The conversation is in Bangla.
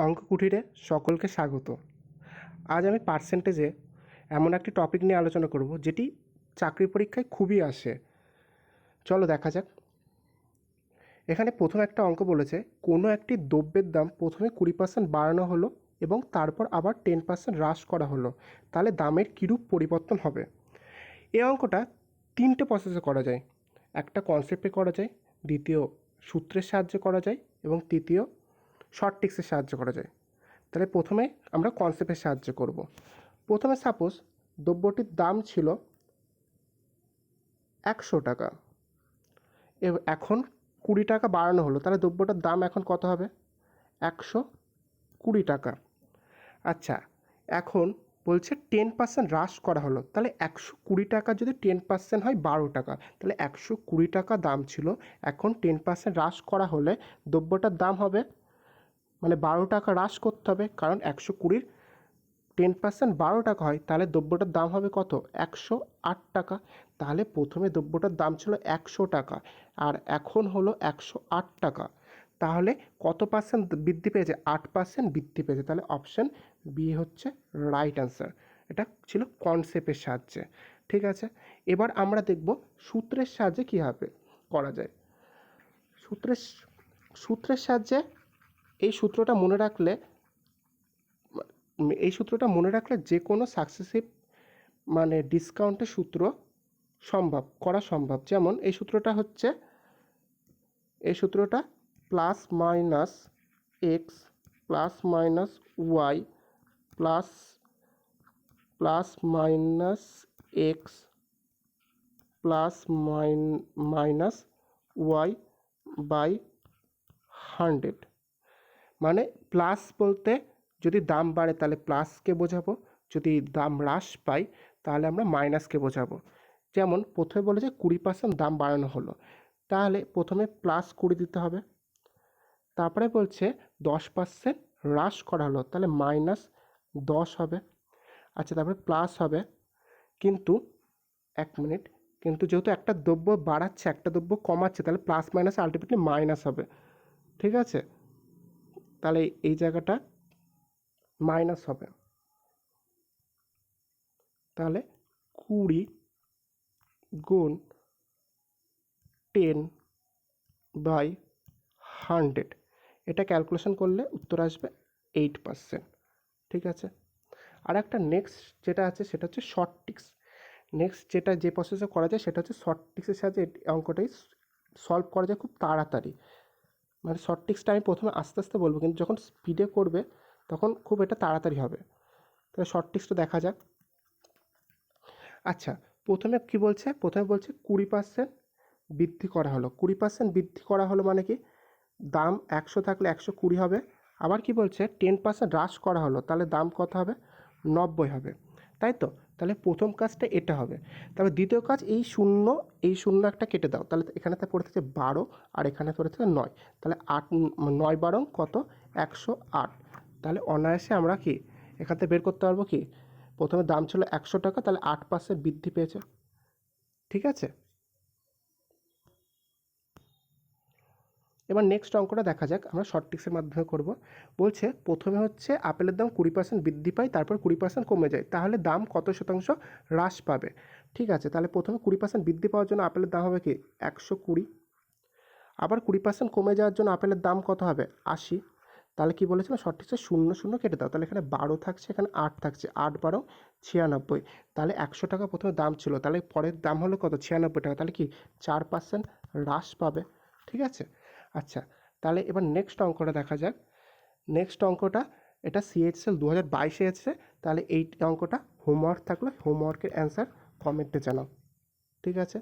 অঙ্ক কুঠিরে সকলকে স্বাগত। আজ আমি পার্সেন্টেজে এমন একটি টপিক নিয়ে আলোচনা করব যেটি চাকরি পরীক্ষায় খুবই আসে। চলো দেখা যাক। এখানে প্রথম একটা অঙ্ক বলেছে কোনো একটি দ্রব্যের দাম প্রথমে 20% বাড়ানো হলো এবং তারপর আবার 10% হ্রাস করা হলো, তাহলে দামের কীরূপ পরিবর্তন হবে। এই অঙ্কটা তিনটে প্রসেসে করা যায়। একটা কনসেপ্টে করা যায়, দ্বিতীয় সূত্রের সাহায্যে করা যায় এবং তৃতীয় শর্ট ট্রিক্সের সাহায্যে করা যায়। তাহলে প্রথমে আমরা কনসেপ্টের সাহায্য করব। প্রথমে সাপোজ দ্রব্যটির দাম ছিল 100 টাকা, এখন 20 টাকা বাড়ানো হলো, তাহলে দ্রব্যটার দাম এখন কত হবে? 120 টাকা। আচ্ছা, এখন বলছে 10% হ্রাস করা হলো, তাহলে 120 টাকা যদি 10% হয় 12 টাকা, তাহলে 120 টাকা দাম ছিল, এখন 10% হ্রাস করা হলে দ্রব্যটার দাম হবে, মানে 12 টাকা হ্রাস করতে হবে, কারণ 120-র 10% 12 টাকা হয়, তাহলে দ্রব্যটার দাম হবে কত? 108 টাকা। তাহলে প্রথমে দ্রব্যটার দাম ছিল 100 টাকা আর এখন হলো 108 টাকা, তাহলে কত পার্সেন্ট বৃদ্ধি পেয়েছে? 8% বৃদ্ধি পেয়েছে। তাহলে অপশান বি হচ্ছে রাইট অ্যান্সার। এটা ছিল কনসেপ্টের সাহায্যে। ঠিক আছে, এবার আমরা দেখব সূত্রের সাহায্যে কীভাবে করা যায়। সূত্রের সাহায্যে এই সূত্রটা মনে রাখলে যে কোনো সাকসেসিভ মানে ডিসকাউন্টের সূত্র করা সম্ভব। যেমন এই সূত্রটা plus minus x plus minus y plus minus x plus minus y by 100। মানে প্লাস বলতে যদি দাম বাড়ে তাহলে প্লাসকে বোঝাবো, যদি দাম হ্রাস পাই তাহলে আমরা মাইনাসকে বোঝাবো। যেমন প্রথমে বলেছে 20% দাম বাড়ানো হলো, তাহলে প্রথমে প্লাস 20 দিতে হবে। তারপরে বলছে 10% হ্রাস করা হলো, তাহলে মাইনাস 10 হবে। আচ্ছা, তারপরে প্লাস হবে, কিন্তু কিন্তু যেহেতু একটা দ্রব্য বাড়াচ্ছে একটা দ্রব্য কমাচ্ছে, তাহলে প্লাস মাইনাস আলটিমেটলি মাইনাস হবে। ঠিক আছে, তাহলে এই জায়গাটা মাইনাস হবে। তাহলে 20 গুণ 10/100, এটা ক্যালকুলেশন করলে উত্তর আসবে 8%। ঠিক আছে, আর একটা নেক্সট যেটা আছে সেটা হচ্ছে শর্ট ট্রিক্স। যে প্রসেসে করা যায় সেটা হচ্ছে শর্ট ট্রিক্সের সাহায্যে অঙ্কটাই সলভ করা যায় খুব তাড়াতাড়ি। মানে শর্ট ট্রিক্সটা আমি প্রথমে আস্তে আস্তে বলবো, কিন্তু যখন স্পিডে করবে তখন খুব এটা তাড়াতাড়ি হবে। তাহলে শর্ট ট্রিক্সটা দেখা যাক। আচ্ছা, প্রথমে বলছে 20% বৃদ্ধি করা হলো। 20% বৃদ্ধি করা হলো মানে কি? দাম 100 থাকলে 120 হবে। আবার কি বলছে 10% হ্রাস করা হলো, তাহলে দাম কত হবে? 90 হবে, তাই তো? তাহলে প্রথম কাজটা এটা হবে। তারপর দ্বিতীয় কাজ, এই শূন্য একটা কেটে দাও, তাহলে এখানে পড়ে থাকে 12 আর এখানে পড়ে থাকে 9, তাহলে 9 12 কত? 108। তাহলে অনায়াসে আমরা কি এখান থেকে বের করতে পারবো কি? প্রথমে দাম ছিল 100 টাকা, তাহলে 8% বৃদ্ধি পেয়েছে। ঠিক আছে, এবার নেক্সট অঙ্কটা দেখা যাক, আমরা শর্ট ট্রিক্সের মাধ্যমে করব। বলছে প্রথমে হচ্ছে আপেলের দাম 20% বৃদ্ধি পায়, তারপর 20% কমে যায়, তাহলে দাম কত শতাংশ হ্রাস পাবে? ঠিক আছে, তাহলে প্রথমে 20% বৃদ্ধি পাওয়ার জন্য আপেলের দাম হবে কি? 120। আবার 20% কমে যাওয়ার জন্য আপেলের দাম কত হবে? 80। তাহলে কি বলেছিলাম? শর্ট ট্রিক্সে 0 কেটে দাও, তাহলে এখানে 12 থাকছে, এখানে 8 থাকছে, 8 12 96। তাহলে 100 টাকা প্রথমে দাম ছিল, তাহলে পরের দাম হলো কত? 96 টাকা। তাহলে কি 4% হ্রাস পাবে। ঠিক আছে, আচ্ছা, তাহলে এবার নেক্সট অঙ্কটা দেখা যাক। নেক্সট অঙ্কটা এটা CHSL 2022-এ এসেছে, তাহলে এই অঙ্কটা হোমওয়ার্ক থাকলো, হোমওয়ার্কের অ্যান্সার কমেন্টে জানাও। ঠিক আছে।